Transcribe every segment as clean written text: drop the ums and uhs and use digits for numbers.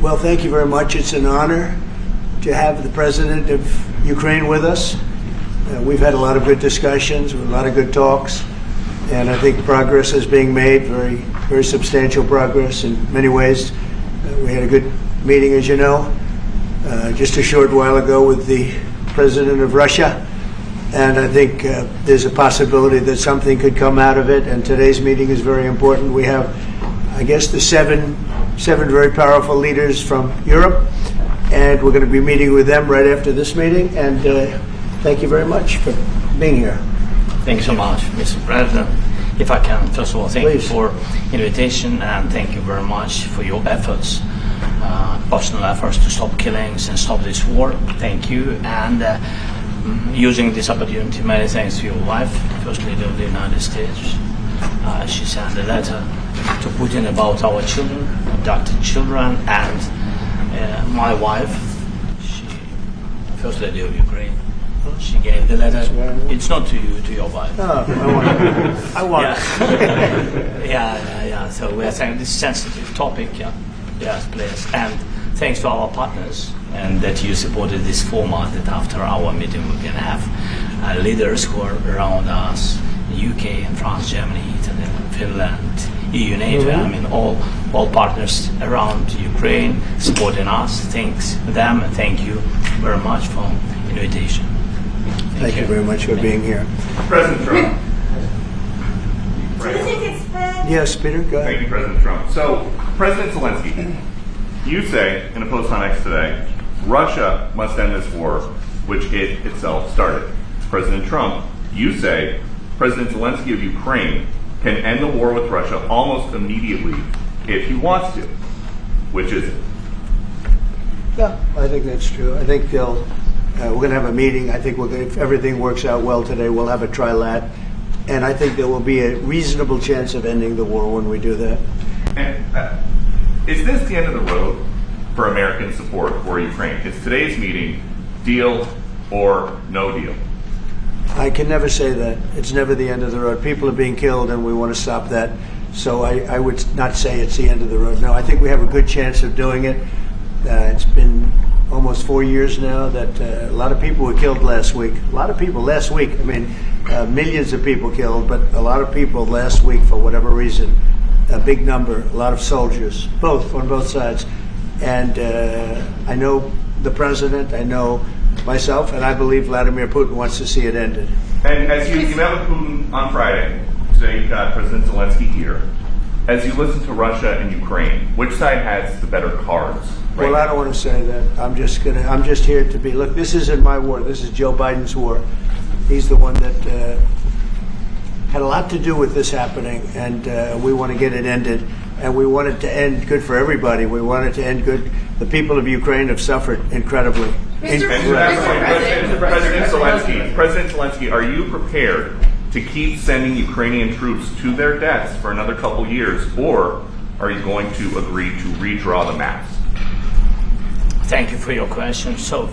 Well, thank you very much. It's an honor to have the President of Ukraine with us. We've had a lot of good discussions, a lot of good talks, and I think progress is being made, very substantial progress in many ways. We had a good meeting, as you know, just a short while ago with the President of Russia, and I think there's a possibility that something could come out of it, and today's meeting is very important. We have, I guess, the seven very powerful leaders from Europe, and we're going to be meeting with them right after this meeting, and thank you very much for being here. Thank you so much, Mr. President. If I can, first of all, thank you for invitation, and thank you very much for your efforts, personal efforts to stop killings and stop this war. Thank you, and using this opportunity, many thanks to your wife, First Lady of the United States. She sent a letter to Putin about our children, abducted children, and my wife, First Lady of Ukraine, she gave the letter. It's not to you, to your wife. Oh, I want it. Yeah. So we're saying this sensitive topic, yes, please. And thanks to our partners, and that you supported this format, that after our meeting we can have leaders who are around us, UK and France, Germany, Italy, Finland, EU, NATO, I mean all partners around Ukraine supporting us. Thanks them, and thank you very much for invitation. Thank you very much for being here. President Trump. Do you think it's fair? Yes, Peter, go ahead. Thank you, President Trump. So, President Zelensky, you say in a post on X today, Russia must end this war, which it itself started. President Trump, you say President Zelensky of Ukraine can end the war with Russia almost immediately if he wants to. Which is it? Yeah, I think that's true. I think we're going to have a meeting. I think if everything works out well today, we'll have a trilat. And I think there will be a reasonable chance of ending the war when we do that. And is this the end of the road for American support for Ukraine? Is today's meeting deal or no deal? I can never say that. It's never the end of the road. People are being killed, and we want to stop that. So I would not say it's the end of the road. No, I think we have a good chance of doing it. It's been almost 4 years now that a lot of people were killed last week. A lot of people last week. I mean, millions of people killed, but a lot of people last week for whatever reason. A big number, a lot of soldiers, on both sides. And I know the president, I know myself, and I believe Vladimir Putin wants to see it ended. And as you met with Putin on Friday, today you've got President Zelensky here. As you listen to Russia and Ukraine, which side has the better cards? Right Well, now? I don't want to say that. I'm just here to be. Look, this isn't my war. This is Joe Biden's war. He's the one that had a lot to do with this happening, and we want to get it ended. And we want it to end good for everybody. We want it to end good. The people of Ukraine have suffered incredibly. President Zelensky, are you prepared to keep sending Ukrainian troops to their deaths for another couple years, or are you going to agree to redraw the maps? Thank you for your question. So,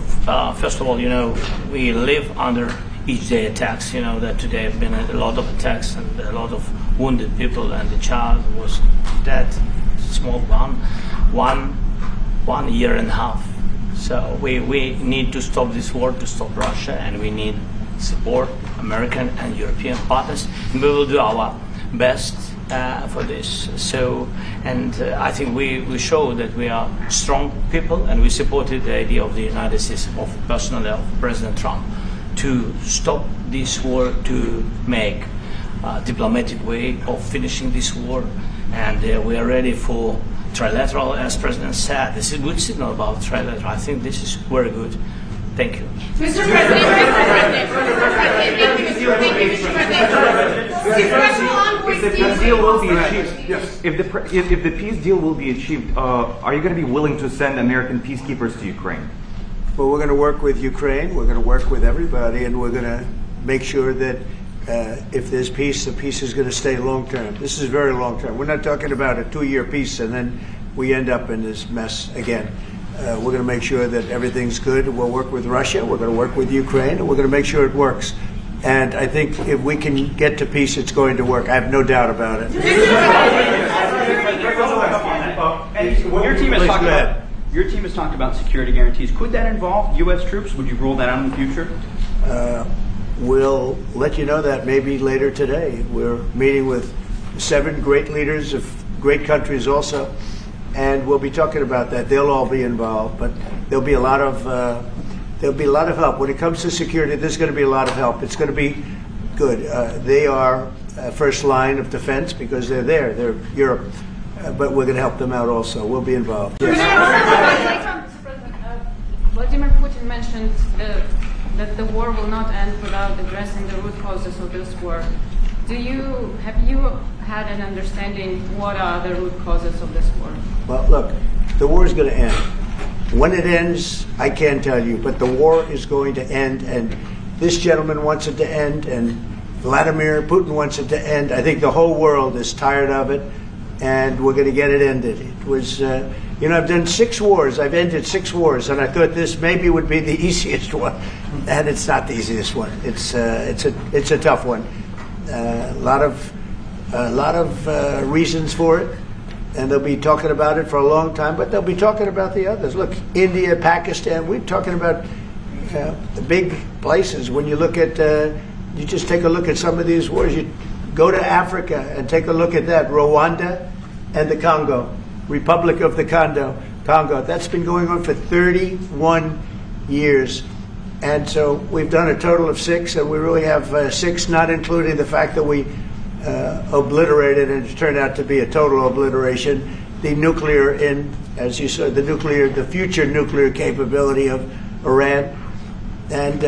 first of all, we live under each day attacks. That today have been a lot of attacks and a lot of wounded people, and the child was dead, small one year and a half. So we need to stop this war, to stop Russia, and we need support, American and European partners, and we will do our best for this. So, and I think we show that we are strong people, and we supported the idea of the United States, personally of President Trump, to stop this war, to make a diplomatic way of finishing this war, and we are ready for trilateral, as President said. This is a good signal about trilateral. I think this is very good. Thank you. Mr. President, if the peace deal will be achieved, are you going to be willing to send American peacekeepers to Ukraine? Well, we're going to work with Ukraine. We're going to work with everybody, and we're going to make sure that if there's peace, the peace is going to stay long term. This is very long term. We're not talking about a 2-year peace and then we end up in this mess again. We're going to make sure that everything's good. We'll work with Russia. We're going to work with Ukraine, and we're going to make sure it works. And I think if we can get to peace, it's going to work. I have no doubt about it. Your team has talked about Your team has talked about security guarantees. Could that involve U.S. troops? Would you rule that out in the future? We'll let you know that maybe later today. We're meeting with 7 great leaders of great countries also, and we'll be talking about that. They'll all be involved, but there'll be a lot of help when it comes to security. There's going to be a lot of help. It's going to be good. They are first line of defense because they're there. They're Europe, but we're going to help them out also. We'll be involved. Yes. Vladimir Putin mentioned that the war will not end without addressing the root causes of this war. Have you had an understanding what are the root causes of this war? Well, look, the war is going to end. When it ends, I can't tell you, but the war is going to end, and this gentleman wants it to end, and Vladimir Putin wants it to end. I think the whole world is tired of it, and we're going to get it ended. It was, I've done 6 wars. I've ended 6 wars, and I thought this maybe would be the easiest one, and it's not the easiest one. It's a tough one. A lot of reasons for it, and they'll be talking about it for a long time. But they'll be talking about the others. Look, India, Pakistan. We're talking about the big places. When you look at, you just take a look at some of these wars. You go to Africa and take a look at that. Rwanda and the Congo, Republic of the Congo. That's been going on for 31 years. And so we've done a total of 6, and we really have 6, not including the fact that we obliterated, and it turned out to be a total obliteration, the nuclear, as you said, the future nuclear capability of Iran. And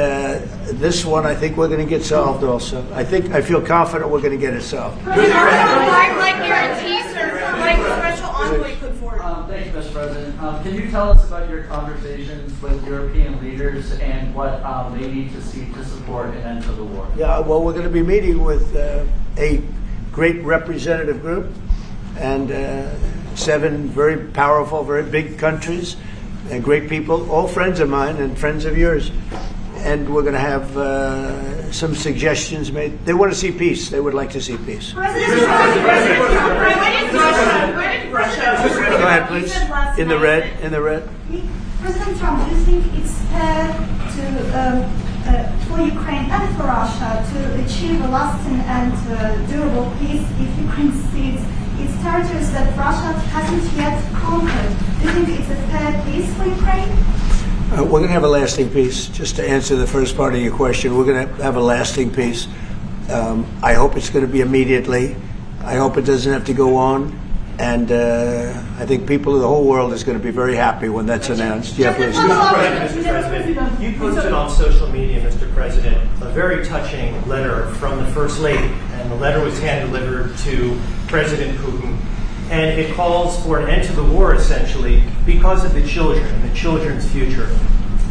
this one, I think we're going to get solved also. I feel confident we're going to get it solved. Like guarantees or like the special envoy put forward. Thanks, Mr. President. Can you tell us about your conversations with European leaders and what they need to see to support an end to the war? Yeah, well, we're going to be meeting with a great representative group and 7 very powerful, very big countries and great people, all friends of mine and friends of yours. And we're going to have some suggestions made. They want to see peace. They would like to see peace. Go ahead, please. In the red. President Trump, do you think it's fair for Ukraine and for Russia to achieve a lasting and durable peace if Ukraine cedes its territories that Russia hasn't yet conquered? Do you think it's a fair peace for Ukraine? We're going to have a lasting peace. Just to answer the first part of your question, we're going to have a lasting peace. I hope it's going to be immediately. I hope it doesn't have to go on. And I think people of the whole world is going to be very happy when that's announced. Yeah, please. Mr. President, you posted on social media, Mr. President, a very touching letter from the First Lady, and the letter was hand-delivered to President Putin, and it calls for an end to the war, essentially, because of the children and the children's future.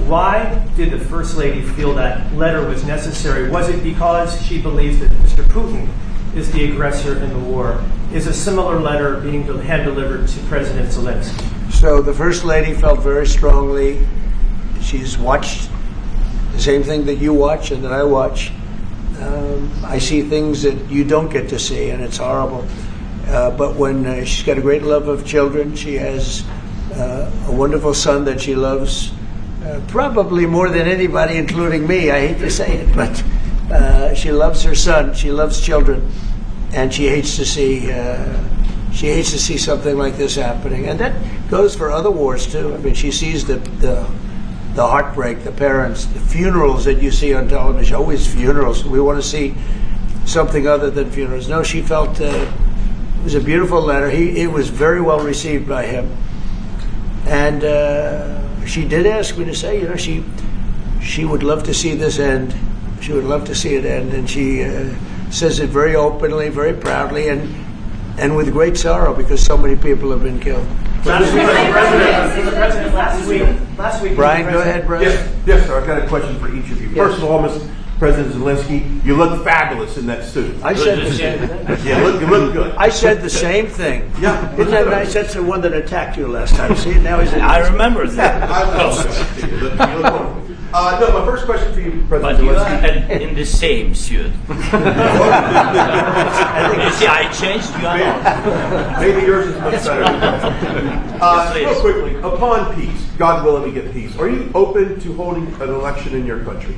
Why did the First Lady feel that letter was necessary? Was it because she believes that Mr. Putin is the aggressor in the war? Is a similar letter being hand-delivered to President Zelensky? So the First Lady felt very strongly. She's watched the same thing that you watch and that I watch. I see things that you don't get to see, and it's horrible. But when she's got a great love of children, she has a wonderful son that she loves, probably more than anybody, including me. I hate to say it, but she loves her son. She loves children, and she hates to see something like this happening. And that goes for other wars too. I mean, she sees the heartbreak, the parents, the funerals that you see on television. Always funerals. We want to see something other than funerals. No, she felt. It was a beautiful letter. It was very well received by him. And she did ask me to say, she would love to see this end. She would love to see it end. And she says it very openly, very proudly, and with great sorrow because so many people have been killed. Last week, Brian, go ahead, Brian. Yes, sir. I've got a question for each of you. Yes. First of all, Mr. President Zelensky, you look fabulous in that suit. I said the same thing. Yeah, you look good. I said the same thing. Yeah. Isn't that nice? That's the one that attacked you last time. See, now he's. I remember that. You look wonderful. No, my first question for you, But President you are Zelensky. in the same suit. You see, I changed, you are not. Maybe yours is much better. Yes, Real please. quickly, upon peace, God willing we get peace, are you open to holding an election in your country?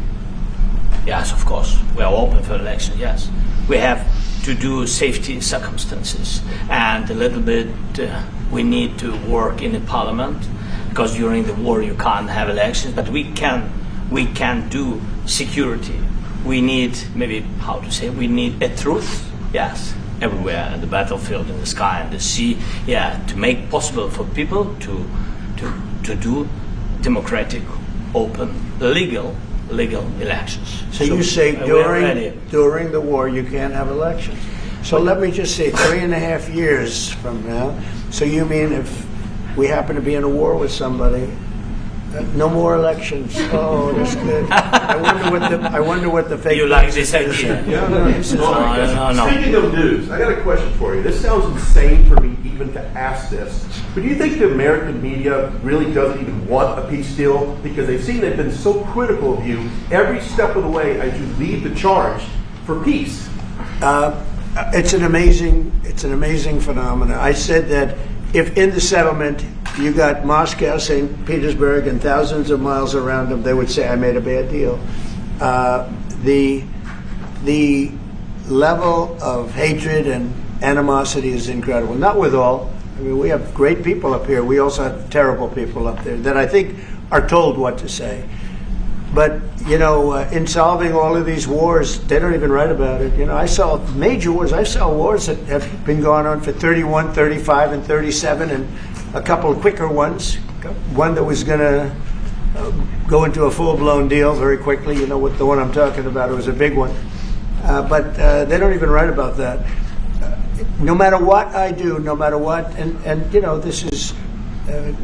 Yes, of course. We are open for election, yes. We have to do safety circumstances. And a little bit, we need to work in the parliament, because during the war you can't have elections, but we can do security. We need, maybe, how to say, we need a truth, yes, everywhere, in the battlefield, in the sky, in the sea, yeah, to make possible for people to do democratic, open, legal elections. So you say we are ready. during the war you can't have elections. So let me just say 3.5 years from now. So you mean if we happen to be in a war with somebody, no more elections? Oh, that's good. I wonder what the fake You like news this is. idea? Yeah, no, This is No. Speaking of news, I got a question for you. This sounds insane for me even to ask this. But do you think the American media really doesn't even want a peace deal? Because they've been so critical of you every step of the way as you lead the charge for peace. It's an amazing phenomenon. I said that if in the settlement you got Moscow, St. Petersburg, and thousands of miles around them, they would say I made a bad deal. The level of hatred and animosity is incredible. Not with all. I mean, we have great people up here. We also have terrible people up there that I think are told what to say. But, in solving all of these wars, they don't even write about it. I saw major wars. I saw wars that have been going on for 31, 35, and 37, and a couple of quicker ones. One that was going to go into a full-blown deal very quickly. You know what the one I'm talking about. It was a big one. But they don't even write about that. No matter what I do, no matter what, and this is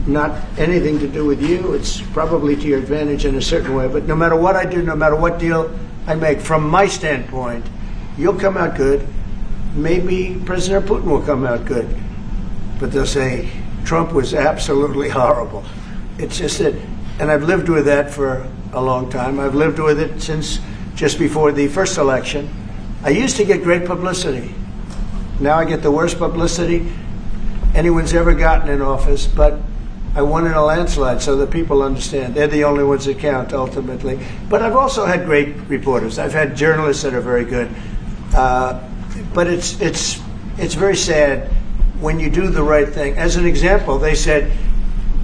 not anything to do with you. It's probably to your advantage in a certain way. But no matter what I do, no matter what deal I make, from my standpoint, you'll come out good. Maybe President Putin will come out good. But they'll say, Trump was absolutely horrible. It's just that, and I've lived with that for a long time. I've lived with it since just before the first election. I used to get great publicity. Now I get the worst publicity anyone's ever gotten in office, but I won in a landslide, so that people understand. They're the only ones that count, ultimately. But I've also had great reporters. I've had journalists that are very good. But it's very sad when you do the right thing. As an example, they said,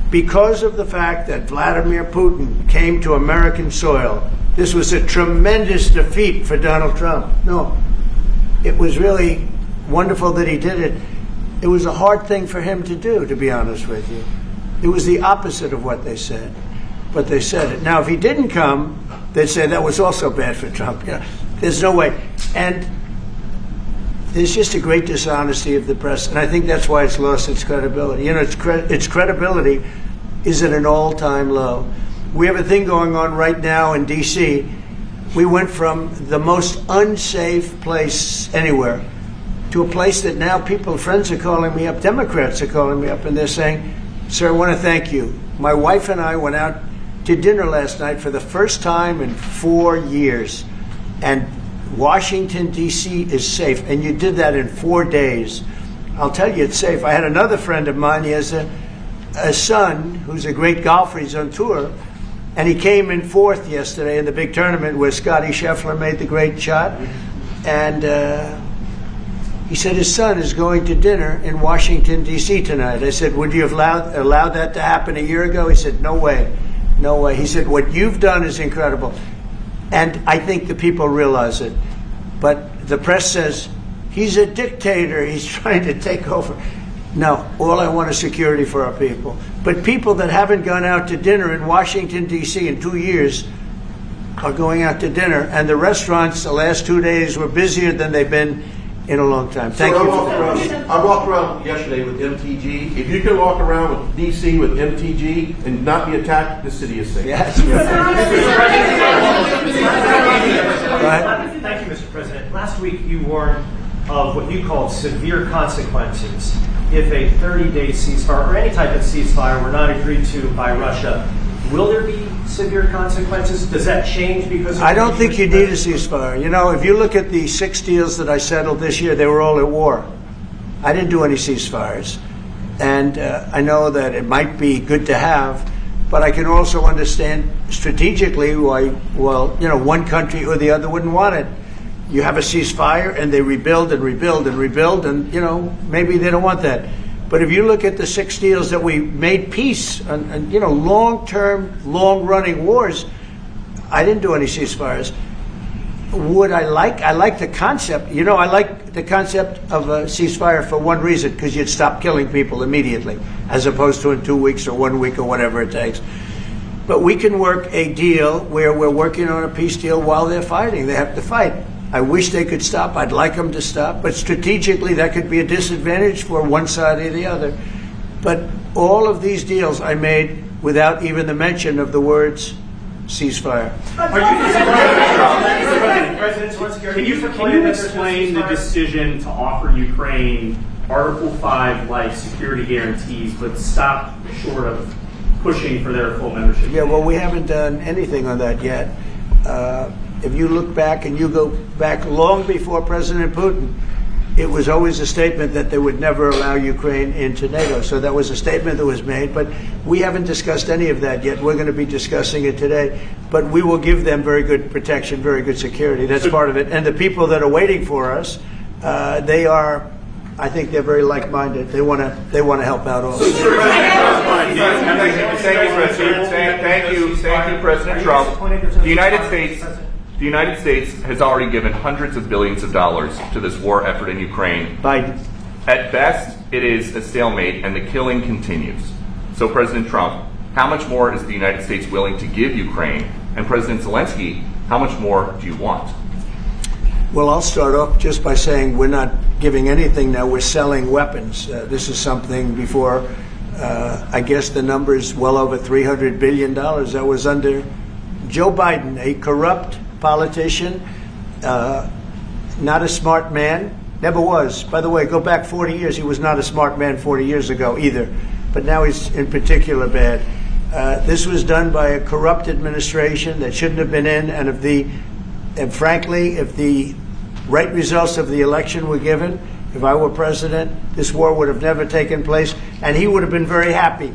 because of the fact that Vladimir Putin came to American soil, this was a tremendous defeat for Donald Trump. No, it was really wonderful that he did it. It was a hard thing for him to do, to be honest with you. It was the opposite of what they said, but they said it. Now, if he didn't come, they'd say that was also bad for Trump. There's no way. And there's just a great dishonesty of the press, and I think that's why it's lost its credibility. Its credibility is at an all-time low. We have a thing going on right now in D.C. We went from the most unsafe place anywhere to a place that now friends are calling me up, Democrats are calling me up, and they're saying, sir, I want to thank you. My wife and I went out to dinner last night for the first time in 4 years, and Washington, D.C. is safe, and you did that in 4 days. I'll tell you, it's safe. I had another friend of mine, he has a son who's a great golfer, he's on tour, and he came in fourth yesterday in the big tournament where Scotty Scheffler made the great shot, and he said his son is going to dinner in Washington, D.C. tonight. I said, would you have allowed that to happen a year ago? He said, no way, no way. He said, what you've done is incredible. And I think the people realize it. But the press says, he's a dictator, he's trying to take over. No, all I want is security for our people. But people that haven't gone out to dinner in Washington, D.C. in 2 years are going out to dinner. And the restaurants the last 2 days were busier than they've been in a long time. Thank you. I walked around yesterday with MTG. If you can walk around with DC with MTG and not be attacked, the city is safe. Yes. Thank you, Mr. President. Last week you warned of what you called severe consequences if a 30-day ceasefire or any type of ceasefire were not agreed to by Russia Will there be severe consequences? Does that change because of I don't think you need a ceasefire. You know, if you look at the 6 deals that I settled this year, they were all at war. I didn't do any ceasefires. And I know that it might be good to have, but I can also understand strategically why, well, you know, one country or the other wouldn't want it. You have a ceasefire and they rebuild and rebuild and rebuild, and, you know, maybe they don't want that. But if you look at the 6 deals that we made peace and you know, long-term, long-running wars, I didn't do any ceasefires. Would I like the concept. You know, I like the concept of a ceasefire for one reason, because you'd stop killing people immediately, as opposed to in 2 weeks or 1 week or whatever it takes. But we can work a deal where we're working on a peace deal while they're fighting. They have to fight. I wish they could stop. I'd like them to stop. But strategically, that could be a disadvantage for one side or the other. But all of these deals I made without even the mention of the words ceasefire. Can you explain the decision to offer Ukraine Article 5-like security guarantees, but stop short of pushing for their full membership? Yeah, well, we haven't done anything on that yet. If you look back and you go back long before President Putin, it was always a statement that they would never allow Ukraine into NATO. So that was a statement that was made, but we haven't discussed any of that yet. We're going to be discussing it today, but we will give them very good protection, very good security. That's part of it. And the people that are waiting for us, they are, I think they're very like-minded. They want to help out also. Thank you, President. Thank you, President Trump. The United States has already given hundreds of billions of dollars to this war effort in Ukraine. Biden. At best, it is a stalemate, and the killing continues. So, President Trump, how much more is the United States willing to give Ukraine? And President Zelensky, how much more do you want? Well, I'll start off just by saying we're not giving anything now. We're selling weapons. This is something before, I guess the number is well over $300 billion. That was under Joe Biden, a corrupt politician, not a smart man, never was. By the way, go back 40 years, he was not a smart man 40 years ago either, but now he's in particular bad. This was done by a corrupt administration that shouldn't have been in, and frankly, if the right results of the election were given, if I were president, this war would have never taken place, and he would have been very happy,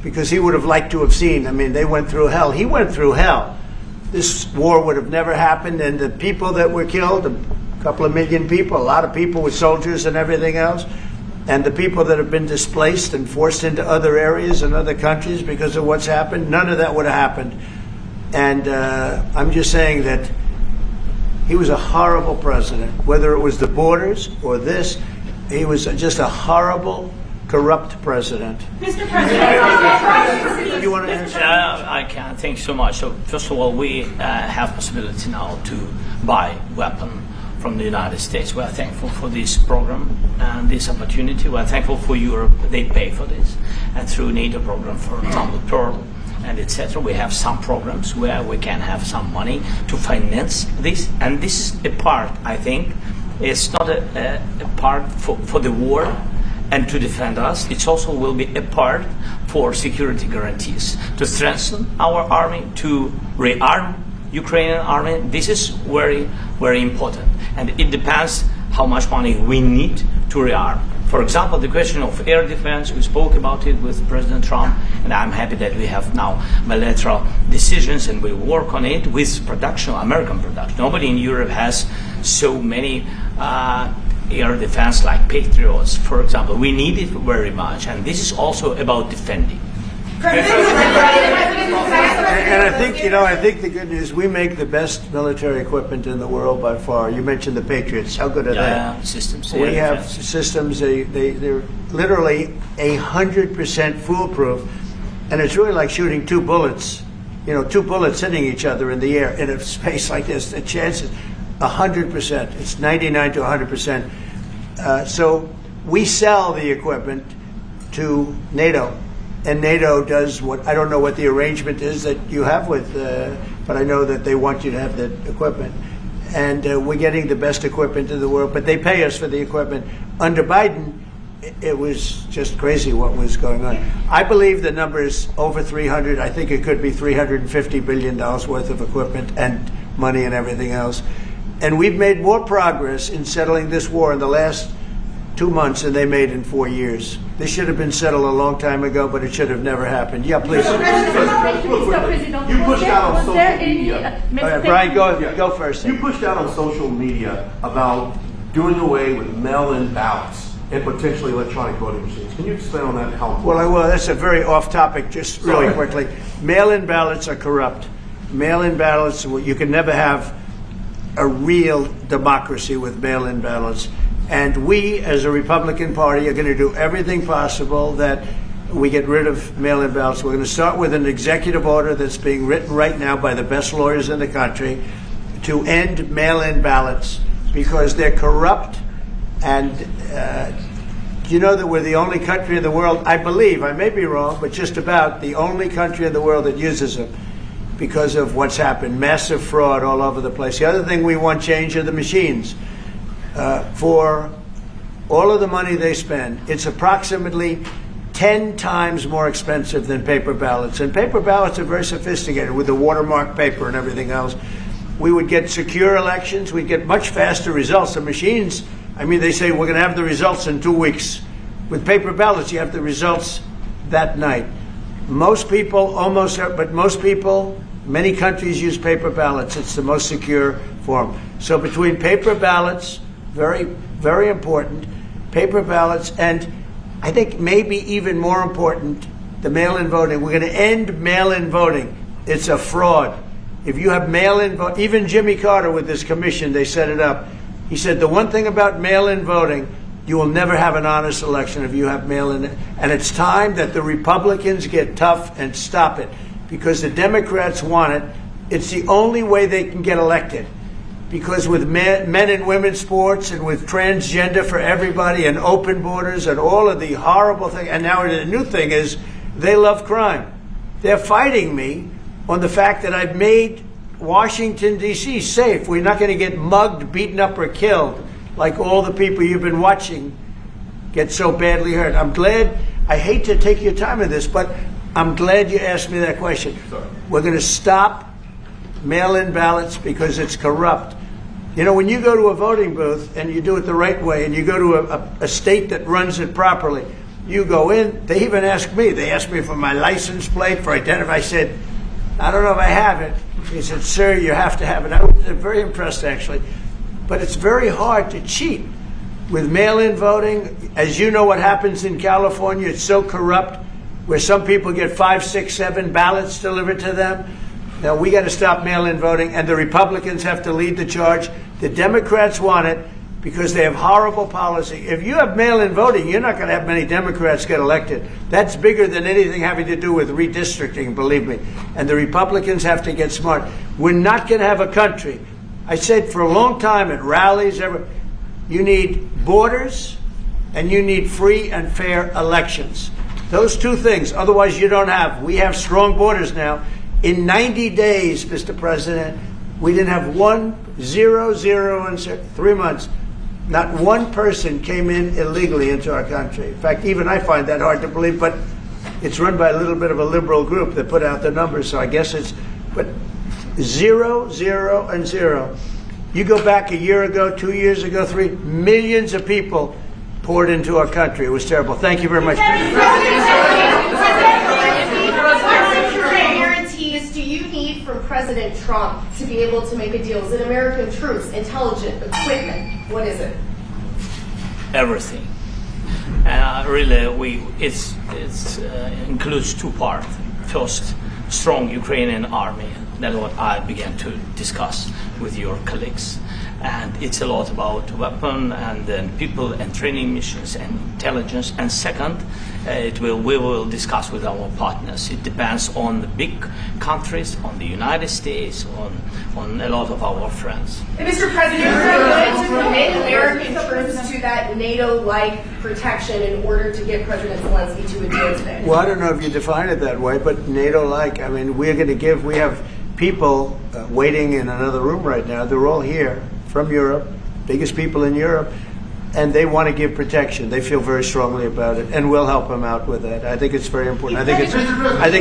because he would have liked to have seen, I mean, they went through hell. He went through hell. This war would have never happened, and the people that were killed, a couple of million people, a lot of people with soldiers and everything else, and the people that have been displaced and forced into other areas and other countries because of what's happened, none of that would have happened. And I'm just saying that he was a horrible president, whether it was the borders or this. He was just a horrible, corrupt president. Mr. President, You want to answer? I can. Thank you so much. So first of all, we have possibility now to buy weapon from the United States. We are thankful for this program and this opportunity. We are thankful for Europe. They pay for this. And through NATO program, for example, Pearl and etc., we have some programs where we can have some money to finance this. And this is a part, I think, it's not a part for the war and to defend us. It also will be a part for security guarantees, to strengthen our army, to rearm Ukrainian army. This is very, very important. And it depends how much money we need to rearm. For example, the question of air defense, we spoke about it with President Trump, and I'm happy that we have now bilateral decisions and we work on it with production, American production. Nobody in Europe has so many air defense like Patriots, for example. We need it very much, and this is also about defending. And I think, I think the good news, we make the best military equipment in the world by far. You mentioned the Patriots. How good are they? Systems. We have systems, they're literally 100% foolproof. And it's really like shooting two bullets, two bullets hitting each other in the air in a space like this. The chance is 100%. It's 99 to 100%. So we sell the equipment to NATO. And NATO does what, I don't know what the arrangement is that you have with, but I know that they want you to have the equipment. And we're getting the best equipment in the world, but they pay us for the equipment. Under Biden, it was just crazy what was going on. I believe the number is over 300. I think it could be $350 billion worth of equipment and money and everything else. And we've made more progress in settling this war in the last 2 months than they made in 4 years. This should have been settled a long time ago, but it should have never happened. Yeah, please. You pushed out on social media. All right, Brian, go first. You pushed out on social media about doing away with mail-in ballots and potentially electronic voting machines. Can you explain on that? How? Well, I will. That's a very off-topic. Just really quickly, mail-in ballots are corrupt. Mail-in ballots, you can never have a real democracy with mail-in ballots. And we, as a Republican Party, are going to do everything possible that we get rid of mail-in ballots. We're going to start with an executive order that's being written right now by the best lawyers in the country to end mail-in ballots because they're corrupt. And you know that we're the only country in the world, I believe, I may be wrong, but just about the only country in the world that uses them because of what's happened. Massive fraud all over the place. The other thing we want change are the machines. For all of the money they spend, it's approximately 10 times more expensive than paper ballots. And paper ballots are very sophisticated with the watermark paper and everything else. We would get secure elections. We'd get much faster results. The machines, I mean, they say we're going to have the results in 2 weeks. With paper ballots, you have the results that night. Most people, many countries use paper ballots. It's the most secure form. So between paper ballots, very, very important, paper ballots, and I think maybe even more important, the mail-in voting. We're going to end mail-in voting. It's a fraud. If you have mail-in vote, even Jimmy Carter with this commission, they set it up. He said the one thing about mail-in voting, you will never have an honest election if you have mail-in. And it's time that the Republicans get tough and stop it because the Democrats want it. It's the only way they can get elected. Because with men and women's sports and with transgender for everybody and open borders and all of the horrible things, and now the new thing is they love crime. They're fighting me on the fact that I've made Washington, D.C. safe. We're not going to get mugged, beaten up, or killed like all the people you've been watching get so badly hurt. I'm glad, I hate to take your time in this, but I'm glad you asked me that question. Sorry. We're going to stop mail-in ballots because it's corrupt. You know, when you go to a voting booth and you do it the right way and you go to a state that runs it properly, you go in, they even ask me. They asked me for my license plate, for identity. I said, I don't know if I have it. He said, sir, you have to have it. I was very impressed, actually. But it's very hard to cheat with mail-in voting. As you know what happens in California, it's so corrupt, where some people get 5, 6, 7 ballots delivered to them. Now, we got to stop mail-in voting, and the Republicans have to lead the charge. The Democrats want it because they have horrible policy. If you have mail-in voting, you're not going to have many Democrats get elected. That's bigger than anything having to do with redistricting, believe me. And the Republicans have to get smart. We're not going to have a country. I said for a long time at rallies, you need borders and you need free and fair elections. Those two things. Otherwise, you don't have. We have strong borders now. In 90 days, Mr. President, we didn't have 0 in 3 months. Not one person came in illegally into our country. In fact, even I find that hard to believe, but it's run by a little bit of a liberal group that put out the numbers, so I guess it's, but 0, 0, and 0. You go back a year ago, 2 years ago, 3 millions of people poured into our country. It was terrible. Thank you very much. Do you need from President Trump to be able to make a deal? Is it American troops, intelligence, equipment? What is it? Everything. And really, it includes 2 parts. First, strong Ukrainian army. That's what I began to discuss with your colleagues. And it's a lot about weapon and then people and training missions and intelligence. And second, we will discuss with our partners. It depends on the big countries, on the United States, on a lot of our friends. And Mr. President, are you willing to commit American troops to that NATO-like protection in order to get President Zelensky to a deal today? Well, I don't know if you define it that way, but NATO-like, I mean, we have people waiting in another room right now. They're all here from Europe, biggest people in Europe. and they want to give protection. They feel very strongly about it, and we'll help them out with that. I think it's very important. I think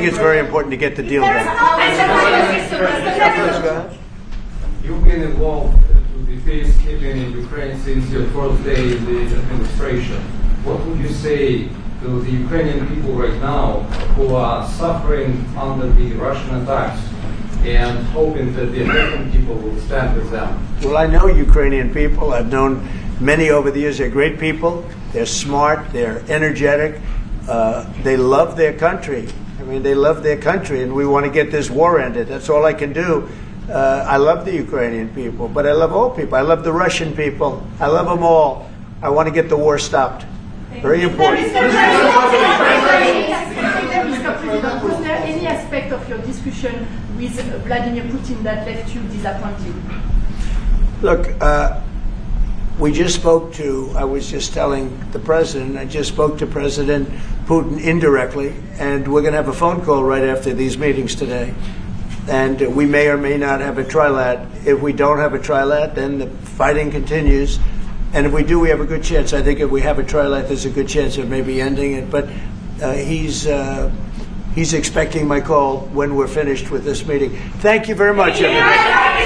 it's very important to get the deal done. Please go ahead. You've been involved with the peacekeeping in Ukraine since your first day in the administration. What would you say to the Ukrainian people right now who are suffering under the Russian attacks and hoping that the American people will stand with them? Well, I know Ukrainian people. I've known many over the years. They're great people. They're smart. They're energetic. They love their country. I mean, they love their country, and we want to get this war ended. That's all I can do. I love the Ukrainian people, but I love all people. I love the Russian people. I love them all. I want to get the war stopped. Very important. Was there any aspect of your discussion with Vladimir Putin that left you disappointed? Look, we just spoke to, I was just telling the president, I just spoke to President Putin indirectly, and we're going to have a phone call right after these meetings today. And we may or may not have a trilat. If we don't have a trilat, then the fighting continues. And if we do, we have a good chance. I think if we have a trilat, there's a good chance of maybe ending it. But he's expecting my call when we're finished with this meeting. Thank you very much, everybody.